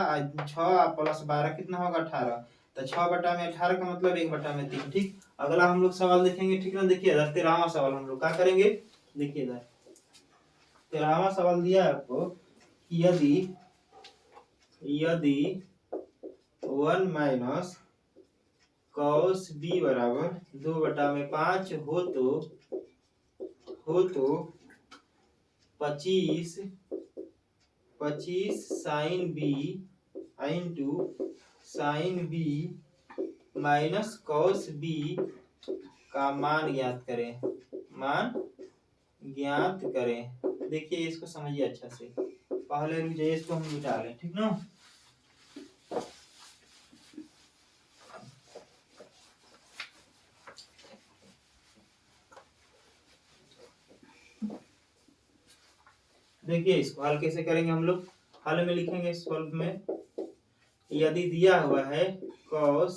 6 प्लस 12 कितना होगा 18 तो 6 बटा में 18 का मतलब 1/3। ठीक। अगला हम लोग सवाल देखेंगे। ठीक ना। देखिए इधर 13वां सवाल हम लोग क्या करेंगे देखिए इधर 13वां सवाल दिया है आपको कि यदि 1 माइनस cos b बराबर 2/5 हो तो 25 sine b into sine b minus cos b का मान ज्ञात करें। देखिए इसको समझिए अच्छा से पहले रुक जाइए इसको हम मिटा लें। ठीक ना। देखिए इसको हल कैसे करेंगे हम लोग हल में लिखेंगे सॉल्व में यदि दिया हुआ है cos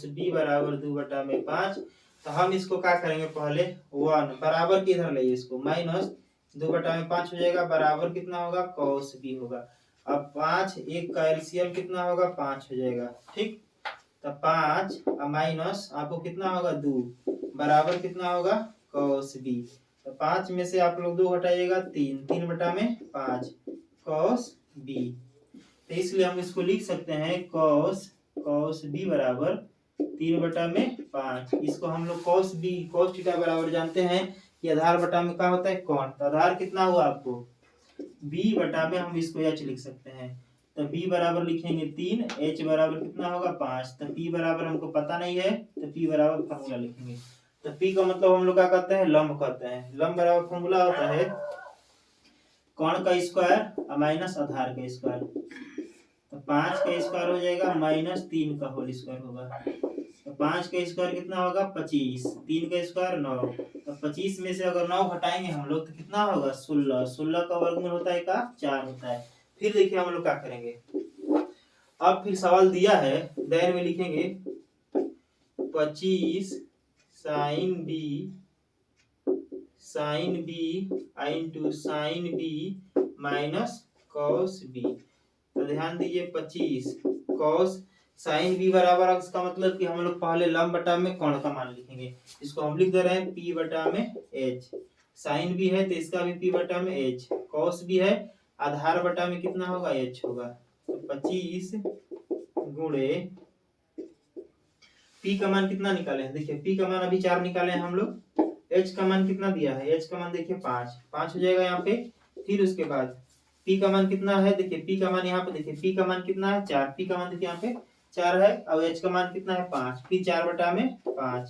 b बराबर 2/5 तो हम इसको क्या करेंगे पहले 1 बराबर के इधर लाइए इसको माइनस 2/5 हो जाएगा बराबर कितना होगा cos b होगा। अब 5 एक का एलसीएम कितना होगा 5 हो जाएगा। ठीक। तो 5 माइनस आपको कितना होगा 2 बराबर कितना होगा cos b तो 5 में से आप लोग 2 घटाइएगा 3 cos b तो इसलिए हम इसको लिख सकते हैं cos b बराबर 3/5। इसको हम लोग cos थीटा बराबर जानते हैं कि आधार बटा में क्या होता है कोण तो आधार कितना हुआ आपको b बटा में हम इसको h लिख सकते हैं तो b बराबर लिखेंगे 3 h बराबर कितना होगा 5 तो p बराबर हमको पता नहीं है तो p बराबर फॉर्मूला लिखेंगे तो p का मतलब हम लोग क्या कहते हैं लंब कहते हैं। लंब बराबर फॉर्मूला होता है कोण का स्क्वायर माइनस आधार का स्क्वायर तो 5 का स्क्वायर हो जाएगा माइनस 3 का होल स्क्वायर होगा तो 5 का स्क्वायर कितना होगा 25 3 का स्क्वायर 9 तो 25 में से अगर 9 घटाएंगे हम लोग तो कितना होगा 16 16 का वर्गमूल होता है का 4 होता है। फिर देखिए हम लोग क्या करेंगे अब फिर सवाल दिया है, दायरे में लिखेंगे 25 sine b into sine b minus cos b. तो ध्यान दीजिए 25 कॉस साइन बी बराबर, इसका मतलब कि हम लोग पहले लंब बटा में कोण का मान लिखेंगे। इसको हम लिख दे रहे हैं पी बटा में एच। साइन बी है तो इसका भी पी बटा में एच, कॉस बी है आधार बटा में कितना होगा एच होगा। तो 25 गुणे पी का मान कितना निकाले हैं, देखिए पी का मान अभी 4 निकाले हैं हम लोग। एच का मान कितना दिया है, एच का मान देखिए 5 हो जाएगा यहाँ पे। फिर उसके बाद पी का मान कितना है, देखिए पी का मान यहाँ पे देखिए पी का मान कितना है 4, पी का मान देखिए यहाँ पे 4 है और एच का मान कितना है 5, पी 4 बटा में 5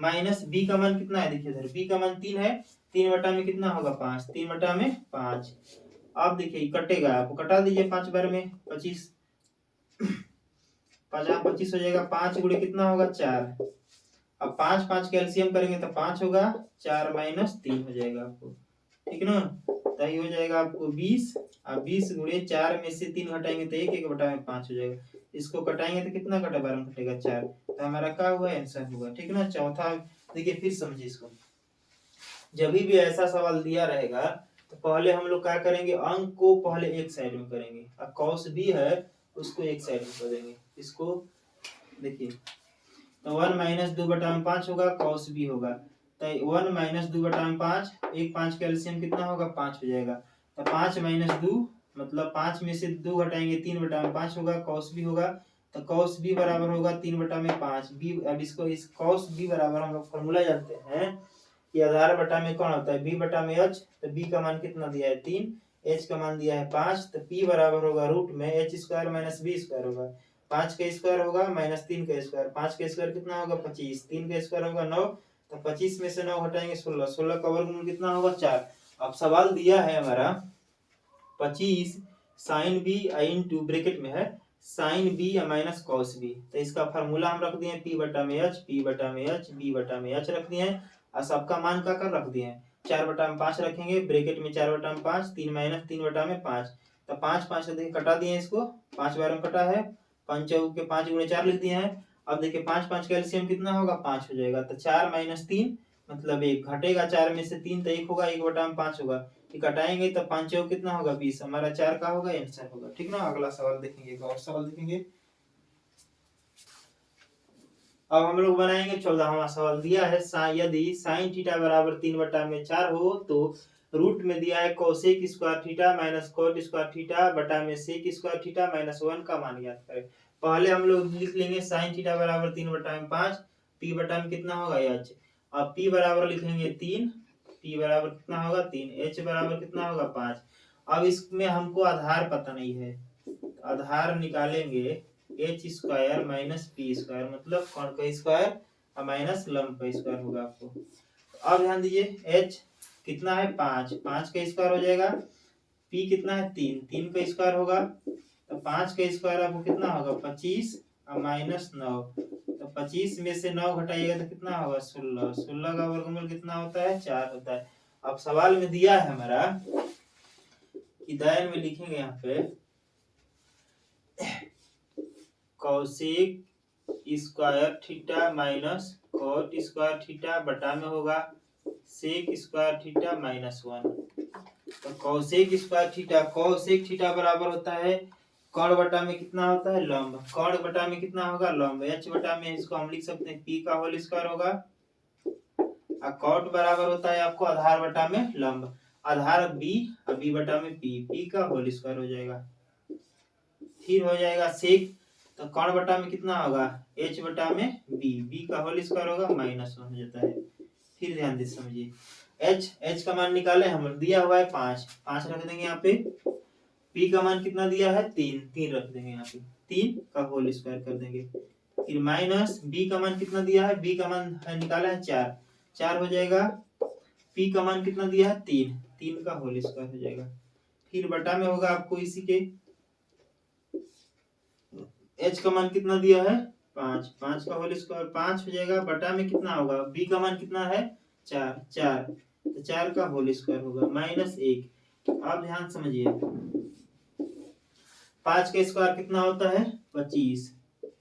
माइनस बी का मान कितना है, देखिए इधर बी का मान 3 है, 3 बटा में कितना होगा 5, 3 बटा में 5। अब देखिए कटेगा, आपको कटा दीजिए 5 बार में 25, 25 हो जाएगा, 5 गुणे कितना होगा 4। अब 5 5 कैल्सियम करेंगे तो 5 होगा, 4 माइनस 3 हो जाएगा आपको, ठीक ना। तो ये हो जाएगा आपको 20, अब 20 गुणे 4 में से 3 घटाएंगे तो 1, 1 बटा में 5 हो जाएगा। इसको कटाएंगे तो कितना कटा, 12 में कटेगा 4, तो हमारा क्या हुआ आंसर हुआ, ठीक ना। चौथा देखिए फिर समझिए इसको, जब भी ऐसा सवाल दिया रहेगा तो पहले हम लोग क्या करेंगे, अंक को पहले एक साइड में करेंगे, अब कॉस बी है उसको एक साइड में कर देंगे। इसको देखिए तो 1 माइनस 2 बटा में 5 होगा, कॉस बी होगा। तो 1 माइनस 2 बटा में 5, 1 5 का एलसीएम कितना होगा 5 हो जाएगा। तो 5 माइनस 2 मतलब 5 में से 2 घटाएंगे 3 बटा में 5 होगा, कॉस बी होगा। तो कॉस बी बराबर होगा 3 बटा में 5 बी। अब इसको इस कॉस बी बराबर हम लोग फॉर्मूला जानते हैं कि आधार बटा में कौन होता है बी बटा में एच। तो बी का मान कितना दिया है 3, एच का मान दिया है 5, तो पी बराबर होगा रूट में h square minus b square होगा। 5 का स्क्वायर होगा माइनस 3 का स्क्वायर, 5 का स्क्वायर कितना होगा 25, 3 का स्क्वायर होगा 9, तो 25 में से 9 घटाएंगे 16, 16 का वर्गमूल कितना होगा 4। अब सवाल दिया है हमारा 25 साइन बी इंटू ब्रैकेट में है sine b minus cos b. तो इसका फार्मूला हम रख दिए पी बटा में एच, पी बटा में एच, बी बटा में एच रख दिए और सबका मान का कर रख दिए 4 बटा में 5 रखेंगे, ब्रैकेट में 4 बटा में 5, 3 माइनस 3 बटा में 5। तो 5 5 देखिए कटा दिए, इसको 5 बार में कटा है, 5 चौक के 5 गुणे 4 लिख दिए हैं। अब देखिए 5 5 का एलसीएम कितना होगा 5 हो जाएगा। तो 4 माइनस 3 मतलब 1 घटेगा, 4 में से 3 तो 1 होगा, 1 बटा में 5 होगा, ये कटाएंगे तो 5 चौक कितना होगा 20, हमारा 4 का होगा आंसर होगा, ठीक ना। अगला सवाल देखेंगे, एक और सवाल देखेंगे। अब हम लोग बनाएंगे 14वां सवाल दिया है यदि साइन थीटा बराबर 3 बटा में 4 हो तो रूट में दिया है cosec square theta minus cot square theta बटा में सेक स्क्वायर थीटा माइनस 1 का मान ज्ञात करें। पहले हम लोग लिख लेंगे साइन थीटा बराबर 3 बटा में 5, पी बटा में कितना होगा एच। अब पी बराबर लिखेंगे 3, पी बराबर कितना होगा 3, एच बराबर कितना होगा 5। अब इसमें हमको आधार पता नहीं है, आधार निकालेंगे H square minus P square, मतलब कौन का स्क्वायर माइनस लंब का स्क्वायर होगा आपको। अब ध्यान दीजिए एच कितना है 5, 5 का स्क्वायर हो जाएगा, पी कितना है 3, 3 का स्क्वायर होगा, तो 5 का स्क्वायर आपको कितना होगा 25 और माइनस 9, तो 25 में से 9 घटाइएगा तो कितना होगा 16, 16 का वर्गमूल कितना होता है 4 होता है। अब सवाल में दिया है हमारा कि दायरे में लिखेंगे यहाँ पे cosec square theta minus cot square theta बटा में होगा सेक स्क्वायर थीटा माइनस 1। तो cosec square theta, Kaushik theta बराबर होता है कर्ण बटा में कितना होता है लंब, कर्ण बटा में कितना होगा लंब, एच बटा में इसको हम लिख सकते हैं पी का होल स्क्वायर होगा, और कॉट बराबर होता है आपको आधार बटा में लंब, आधार बी और बी बटा में पी, पी का होल स्क्वायर हो जाएगा। फिर हो जाएगा सेक, तो कर्ण बटा में कितना होगा एच बटा में बी, बी का होल स्क्वायर होगा माइनस 1 हो जाता है। फिर ध्यान दे समझिए एच का मान निकाले, हम दिया हुआ है 5, 5 रख देंगे यहाँ पे, पी का मान कितना दिया है 3, 3 रख देंगे यहाँ पे, 3 का होल स्क्वायर कर देंगे। फिर माइनस बी का मान कितना दिया है, बी का मान है निकाला है 4, 4 हो जाएगा, पी का मान कितना दिया है 3, 3 का होल स्क्वायर हो जाएगा। फिर बटा में होगा आपको इसी के एच का मान कितना दिया है 5, 5 का होल स्क्वायर 5 हो जाएगा, बटा में कितना होगा बी का मान कितना है 4, 4 तो 4 का होल स्क्वायर होगा माइनस 1। अब ध्यान समझिए 5 का स्क्वायर कितना होता है 25,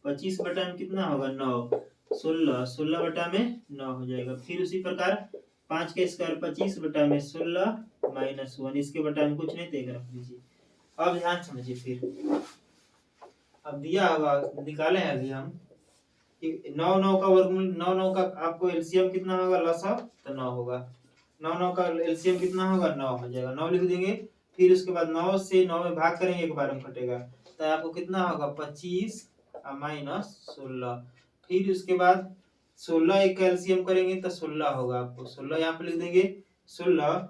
25 बटा में कितना होगा 9, 16, 16 बटा में 9 हो जाएगा। फिर उसी प्रकार 5 का स्क्वायर 25 बटा में 16 माइनस 1, इसके बटा में कुछ नहीं देगा, रख दीजिए। अब ध्यान समझिए, फिर अब दिया होगा, निकाले हैं अभी हम कि 9 9 का वर्गमूल, 9 9 का आपको एलसीएम कितना होगा, लसा तो 9 होगा, 9 9 का एलसीएम कितना होगा 9 हो जाएगा, 9 लिख देंगे। फिर उसके बाद 9 से 9 में भाग करेंगे, एक बार में कटेगा, तो आपको कितना होगा 25 माइनस 16। फिर उसके बाद 16 एक एलसीएम करेंगे तो 16 होगा, आपको 16 यहाँ पे लिख देंगे। 16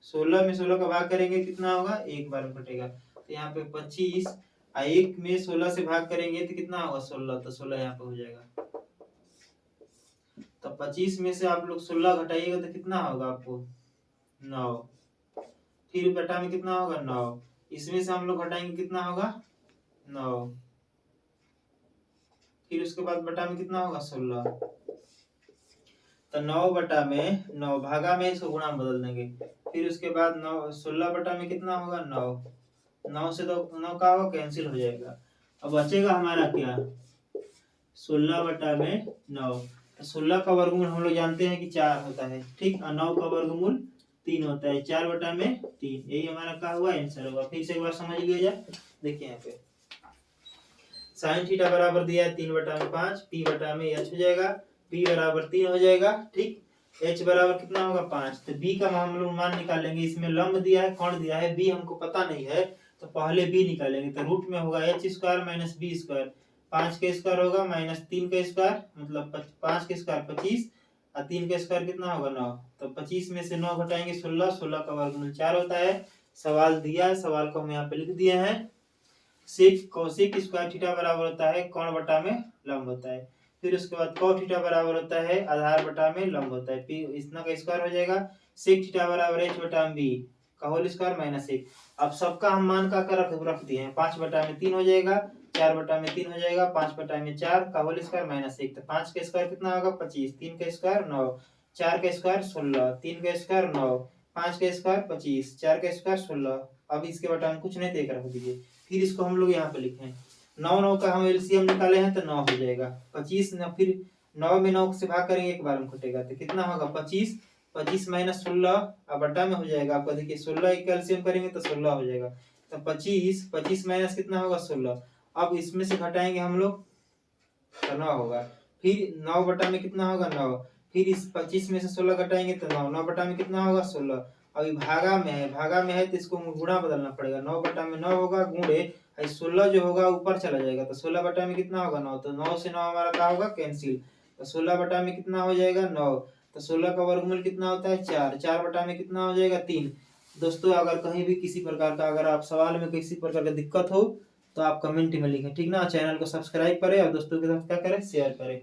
16 में 16 का भाग करेंगे कितना होगा, एक बार में कटेगा, तो यहाँ पे 25 एक में 16 से भाग करेंगे तो कितना होगा 16, तो 16 यहाँ पे हो जाएगा। तो 25 में से आप लोग 16 घटाइएगा तो कितना होगा आपको 9, फिर बटा में कितना होगा 9, इसमें से हम लोग घटाएंगे कितना होगा 9, फिर उसके बाद बटा में कितना होगा 16, तो 9 बटा में 9 भागा में इसको गुणा में बदल देंगे। फिर उसके बाद 9 16 बटा में कितना होगा 9, 9 से तो 9 का होगा कैंसिल हो जाएगा। अब बचेगा हमारा क्या 16 बटा में 9, तो 16 का वर्गमूल हम लोग जानते हैं कि 4 होता है, ठीक, और 9 का वर्गमूल 3 होता है, 4 बटा में 3, यही हमारा क्या हुआ आंसर होगा। फिर से एक बार समझ लिया जाए, देखिए यहाँ पे साइन थीटा बराबर दिया है 3 बटा में 5, पी बटा में एच हो जाएगा, पी बराबर 3 हो जाएगा, ठीक, एच बराबर कितना होगा 5, तो बी का हम लोग मान निकालेंगे। इसमें लंब दिया है, कोण दिया है, बी हमको पता नहीं है तो पहले बी निकालेंगे, तो रूट में होगा h square minus b square, 5 का स्क्वायर होगा माइनस 3 का स्क्वायर, मतलब 5 का स्क्वायर 25 और 3 का स्क्वायर कितना होगा 9, तो 25 में से 9 घटाएंगे 16, 16 का वर्गमूल 4 होता है। सवाल दिया है, सवाल को हम यहाँ पे लिख दिए हैं, सेक कोसेक स्क्वायर थीटा बराबर होता है कोण बटा में लंब होता है। फिर उसके बाद कॉट थीटा बराबर होता है आधार बटा में लंब होता है, फिर इतना का स्क्वायर हो जाएगा। सेक थीटा बराबर एच बटा में बी का होल स्क्वायर माइनस 1। अब सबका हम मान का रख दिए हैं, 5 बटा में 3 हो जाएगा, 4 बटा में 3 हो जाएगा, 5 बटा में 4 का होल स्क्वायर माइनस 1, तो 5 का स्क्वायर कितना होगा 25, 3 का स्क्वायर 9, 4 का स्क्वायर 16, 3 का स्क्वायर 9, 5 का स्क्वायर 25, 4 का स्क्वायर 16। अब इसके बटा में कुछ नहीं देख रख दीजिए। फिर इसको हम लोग यहाँ पे लिखें, 9 9 का हम एलसीएम निकाले हैं तो 9 हो जाएगा, 25 न, फिर 9 में 9 से भाग करेंगे एक बार में कटेगा, तो कितना होगा 25, 25 माइनस 16 अब बटा में हो जाएगा आपका, देखिए 16 एक एलसीएम करेंगे तो 16 हो जाएगा, तो 25 25 माइनस कितना होगा 16, अब इसमें से घटाएंगे हम लोग तो 9 होगा, फिर 9 बटा में कितना होगा 9, फिर इस 25 में से 16 घटाएंगे तो 9, 9 बटा में कितना होगा 16, अभी भागा में है, भागा में है तो इसको गुणा बदलना पड़ेगा, 9 बटा में 9 होगा गुणे 16 जो होगा ऊपर चला जाएगा, तो 16 बटा में कितना होगा 9, तो 9 से 9 हमारा क्या होगा कैंसिल, तो 16 बटा में कितना हो जाएगा 9, तो 16 का वर्गमूल कितना होता है 4, 4 बटा में कितना हो जाएगा 3। दोस्तों अगर कहीं भी किसी प्रकार का अगर आप सवाल में किसी प्रकार का दिक्कत हो तो आप कमेंट में लिखें, ठीक ना, चैनल को सब्सक्राइब करें और दोस्तों के साथ क्या करें शेयर करें।